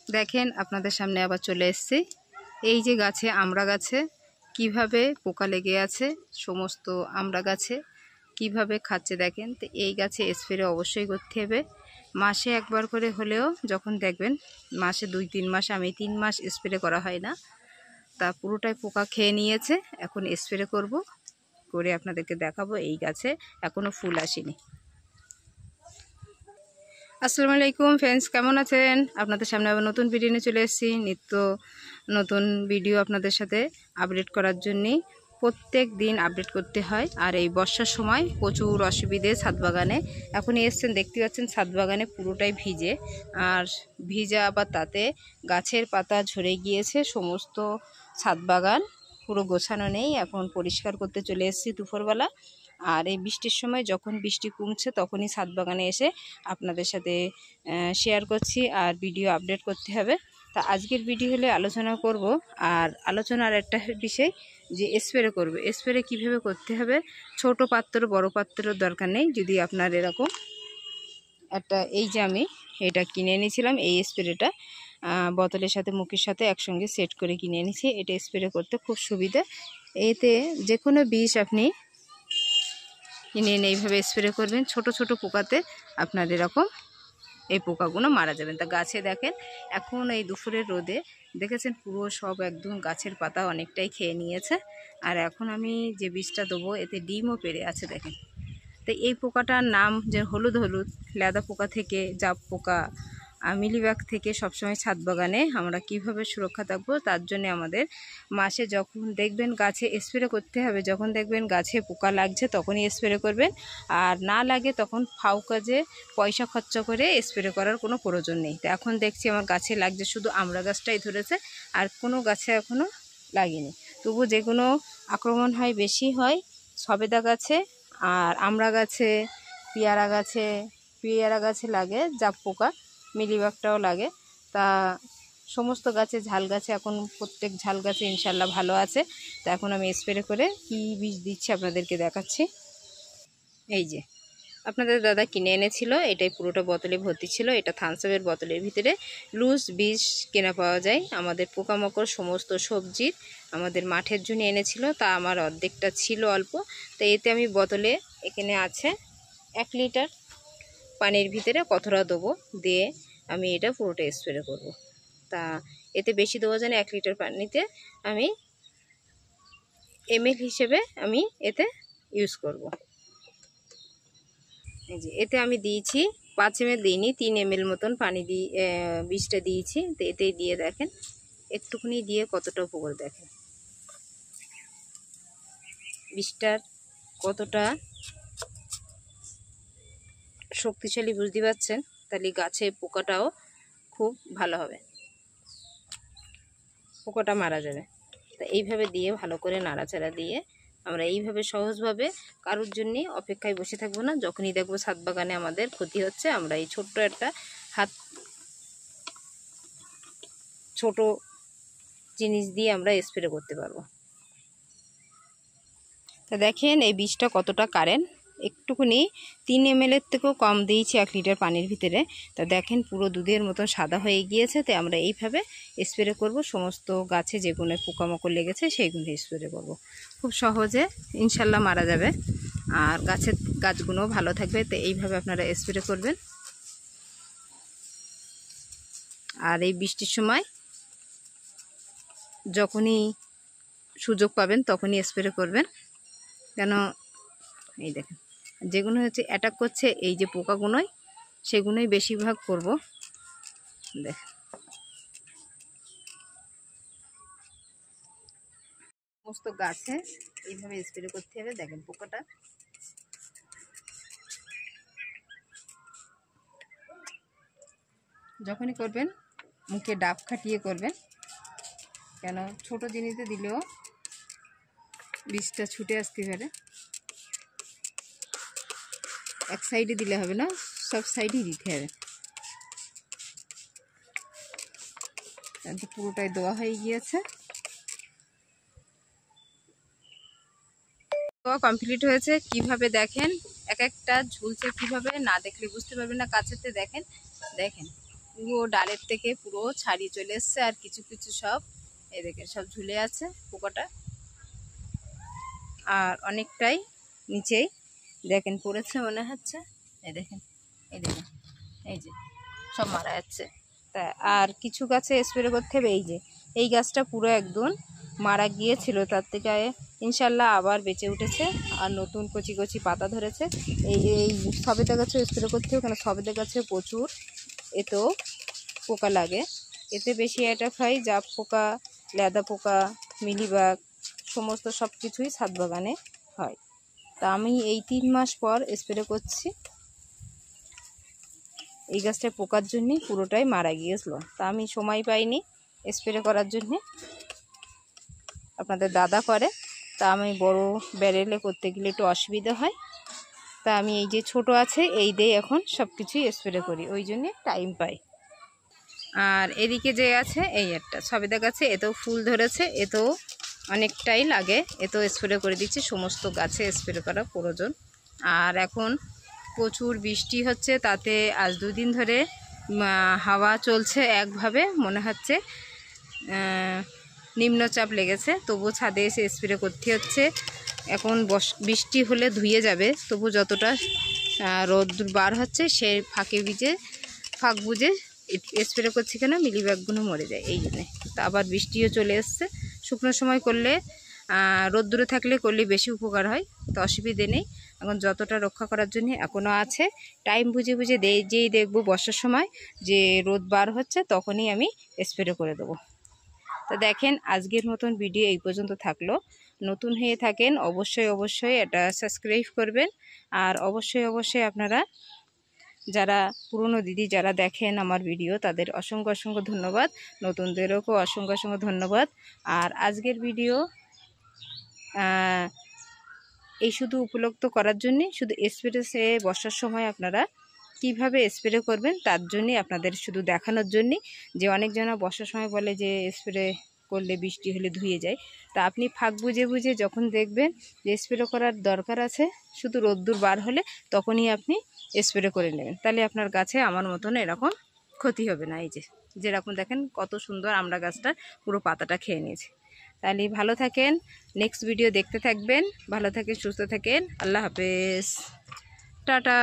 দেখেন আপনাদের সামনে আবার চলে এসেছি। এই যে গাছে আমড়া গাছে কিভাবে পোকা লেগে আছে, সমস্ত আমড়া গাছে কিভাবে খাচ্ছে দেখেন। তো এই গাছে স্প্রে অবশ্যই করতে হবে, মাসে একবার করে হলেও। যখন দেখবেন মাসে 2-3 মাস, আমি 3 মাস স্প্রে করা হয় না, তা পুরোটাই পোকা খেয়ে নিয়েছে। এখন স্প্রে করব, করে আপনাদেরকে দেখাবো। এই গাছে এখনও ফুল আসেনি। আসসালামু আলাইকুম ফ্রেন্ডস, কেমন আছেন? আপনাদের সামনে আবার নতুন ভিডিও নিয়ে চলে এসেছি। নিত্য নতুন ভিডিও আপনাদের সাথে আপডেট করার জন্যে প্রত্যেক দিন আপডেট করতে হয়। আর এই বর্ষার সময় প্রচুর অসুবিধে ছাদ বাগানে। এখনই এসছেন, দেখতে পাচ্ছেন ছাদ বাগানে পুরোটাই ভিজে, আর ভিজা আবার তাতে গাছের পাতা ঝরে গিয়েছে। সমস্ত ছাদ বাগান পুরো গোছানো নেই। এখন পরিষ্কার করতে চলে এসেছি দুপুরবেলা। আর এই বৃষ্টির সময় যখন বৃষ্টি কমছে তখনই ছাদ বাগানে এসে আপনাদের সাথে শেয়ার করছি আর ভিডিও আপডেট করতে হবে। তা আজকের ভিডিও হলে আলোচনা করব, আর আলোচনার একটা বিষয় যে স্প্রে করব। স্প্রে কিভাবে করতে হবে, ছোট পাত্র বড় পাত্রের দরকার নেই। যদি আপনার এরকম একটা, এই যে আমি এটা কিনে এনেছিলাম, এই স্প্রেটা বোতলের সাথে মুখের সাথে একসঙ্গে সেট করে কিনে এনেছি। এটা স্প্রে করতে খুব সুবিধা। এতে যে কোনো বিষ আপনি কিনে এনে এইভাবে স্প্রে করবেন। ছোট ছোট পোকাতে আপনার এরকম এই পোকাগুলো মারা যাবেন। তা গাছে দেখেন এখন এই দুপুরের রোদে দেখেছেন পুরো সব একদম গাছের পাতা অনেকটাই খেয়ে নিয়েছে। আর এখন আমি যে বীজটা দেবো এতে ডিমও পেড়ে আছে দেখেন। তো এই পোকাটার নাম যে হলুদ হলুদ লেদা পোকা থেকে, জাপ পোকা, মিলিবাগ থেকে সবসময় ছাদ বাগানে আমরা কিভাবে সুরক্ষা থাকবো, তার জন্য আমাদের মাসে যখন দেখবেন গাছে স্প্রে করতে হবে। যখন দেখবেন গাছে পোকা লাগছে তখনই স্প্রে করবেন, আর না লাগে তখন ফাউ কাজে পয়সা খরচা করে স্প্রে করার কোনো প্রয়োজন নেই। তো এখন দেখছি আমার গাছে লাগছে, শুধু আমড়া গাছটাই ধরেছে, আর কোনো গাছে এখনও লাগেনি। তবু যেগুলো আক্রমণ হয় বেশি হয় সবেদা গাছে আর আমড়া গাছে, পেয়ারা গাছে লাগে জাপ পোকা, মিলিবাগটাও লাগে। তা সমস্ত গাছে, ঝাল গাছে এখন প্রত্যেক ঝাল গাছে ইনশাল্লাহ ভালো আছে। তা এখন আমি স্প্রে করে কী বীজ দিচ্ছি আপনাদেরকে দেখাচ্ছি। এই যে আপনাদের দাদা কিনে এনেছিল, এটাই পুরোটা বোতলে ভর্তি ছিল। এটা থামসআপের বোতলের ভিতরে লুজ বীজ কেনা পাওয়া যায়। আমাদের পোকামাকড় সমস্ত সবজির আমাদের মাঠের জন্য এনেছিল, তা আমার অর্ধেকটা ছিল অল্প। তো এতে আমি বোতলে এখানে আছে 1 লিটার পানির ভিতরে কতটা দেবো দিয়ে আমি এটা পুরোটা স্প্রে করব। তা এতে বেশি দেওয়া যায় না, 1 লিটার পানিতে আমি ml হিসেবে আমি এতে ইউজ করব। এই যে এতে আমি দিয়েছি 5 ml দিইনি, 3 ml মতন পানি দিয়ে বীজটা দিয়েছি। তো এতেই দিয়ে দেখেন একটুখানি দিয়ে কতটা উপকার দেখেন, বীজটার কতটা শক্তিশালী বুঝতে পারছেন। তাহলে গাছে পোকাটাও খুব ভালো হবে, পোকাটা মারা যাবে। তা এইভাবে দিয়ে ভালো করে নাড়াচাড়া দিয়ে আমরা এইভাবে সহজভাবে কারোর জন্যে অপেক্ষায় বসে থাকবো না। যখনই দেখবো ছাদ বাগানে আমাদের ক্ষতি হচ্ছে, আমরা এই ছোট্ট একটা ছোট জিনিস দিয়ে আমরা স্প্রে করতে পারবো। তা দেখেন এই বীজটা কতটা কারেন্ট, একটুখানি 3 ml থেকেও কম দিয়েছি 1 লিটার পানির ভিতরে। তা দেখেন পুরো দুধের মতন সাদা হয়ে গিয়েছে। তো আমরা এইভাবে স্প্রে করব, সমস্ত গাছে যেগুলো পোকামাকড় লেগেছে সেইগুলো স্প্রে করব। খুব সহজে ইনশাল্লাহ মারা যাবে, আর গাছগুলোও ভালো থাকবে। তো এইভাবে আপনারা স্প্রে করবেন। আর এই বৃষ্টির সময় যখনই সুযোগ পাবেন তখনই স্প্রে করবেন, কেন এই দেখেন যেগুলো হচ্ছে অ্যাটাক করছে এই যে পোকাগুলোই, সেগুলোই বেশিরভাগ করব। দেখেন সমস্ত গাছে এইভাবে স্প্রে করতে হবে। দেখেন পোকাটা যখনই করবেন মুখে ডাব খাটিয়ে করবেন, কেন ছোট জিনিসে দিলেও বীজটা ছুটে আসতে পারে। এক সাইডে দিলে হবে না, সব সাইডেই দিতে হবে। পুরোটাই দেওয়া হয়ে গিয়েছে, দেওয়া কমপ্লিট হয়েছে। কিভাবে দেখেন এক একটা ঝুলছে, কিভাবে না দেখলে বুঝতে পারবেন না। কাছেতে দেখেন দেখেন পুরো ডালের থেকে পুরো ছাড়িয়ে চলে এসছে, আর কিছু কিছু সব এদিকে সব ঝুলে আছে পোকাটা, আর অনেকটাই নিচেই দেখেন পড়েছে মনে হচ্ছে। এই দেখেন, এই দেখেন, এই যে সব মারা যাচ্ছে। তা আর কিছু গাছে স্প্রে করতে হবে। এই গাছটা পুরো একদম মারা গিয়েছিল, তার থেকে ইনশাল্লাহ আবার বেঁচে উঠেছে আর নতুন কচি কচি পাতা ধরেছে। এই সবেদা গাছে স্প্রে করতে হবে, কারণ সবেদা গাছে প্রচুর এতেও পোকা লাগে। এতে বেশি অ্যাটাক হয় জাপ পোকা, লেদা পোকা, মিলিবাগ, সমস্ত সব কিছুই ছাদ বাগানে হয়। তা আমি এই 3 মাস পর স্প্রে করছি। এই গাছটা পোকার জন্য পুরোটাই মারা গিয়েছিল, তা আমি সময় পাইনি স্প্রে করার জন্য। আপনাদের দাদা করে, তা আমি বড় ব্যারেলে করতে গেলে একটু অসুবিধা হয়, তা আমি এই যে ছোট আছে এই দিয়ে এখন সব কিছুই স্প্রে করি, ওই জন্যে টাইম পাই। আর এদিকে যে আছে এই একটা সবেদা গাছে, এতেও ফুল ধরেছে, এতেও অনেকটাই লাগে, এতেও স্প্রে করে দিচ্ছি। সমস্ত গাছে স্প্রে করা প্রয়োজন। আর এখন প্রচুর বৃষ্টি হচ্ছে, তাতে আজ 2 দিন ধরে হাওয়া চলছে একভাবে, মনে হচ্ছে নিম্নচাপ লেগেছে, তবু ছাদে এসে স্প্রে করতে হচ্ছে। এখন বৃষ্টি হলে ধুয়ে যাবে, তবু যতটা রোদ বার হচ্ছে সে ফাঁক বুঝে স্প্রে করছি, কেন মিলিবাগগুলো মরে যায় এই জন্যে। তা আবার বৃষ্টিও চলে এসছে। শুকনো সময় করলে রোদ্দুরে থাকলে করলে বেশি উপকার হয়, তো অসুবিধে নেই। এখন যতটা রক্ষা করার জন্য এখনও আছে, টাইম বুঝে বুঝে যেই দেখবো বর্ষার সময় যে রোদ বার হচ্ছে তখনই আমি স্প্রে করে দেবো। তো দেখেন আজকের মতন ভিডিও এই পর্যন্ত থাকলো। নতুন হয়ে থাকেন অবশ্যই এটা সাবস্ক্রাইব করবেন। আর অবশ্যই আপনারা যারা পুরনো দিদি যারা দেখেন আমার ভিডিও, তাদের অসংখ্য ধন্যবাদ। নতুনদেরও অসংখ্য ধন্যবাদ। আর আজকের ভিডিও এই শুধু উপলব্ধ করার জন্যে, শুধু স্প্রে বর্ষার সময় আপনারা কিভাবে স্প্রে করবেন তার জন্যে, আপনাদের শুধু দেখানোর জন্যে। যে অনেকজনা বর্ষার সময় বলে যে স্প্রে করলে বৃষ্টি হলে ধুয়ে যায়, তা আপনি ফাঁক বুঝে যখন দেখবেন যে স্প্রে করার দরকার আছে, শুধু রোদ্দুর বার হলে তখনই আপনি স্প্রে করে নেবেন, তাহলে আপনার গাছে আমার মতন এরকম ক্ষতি হবে না। এই যেরকম দেখেন কত সুন্দর আমরা গাছটা পুরো পাতাটা খেয়ে নিয়েছি। তাহলে ভালো থাকেন, নেক্সট ভিডিও দেখতে থাকবেন। ভালো থাকেন, সুস্থ থাকেন, আল্লাহ হাফেজ, টাটা।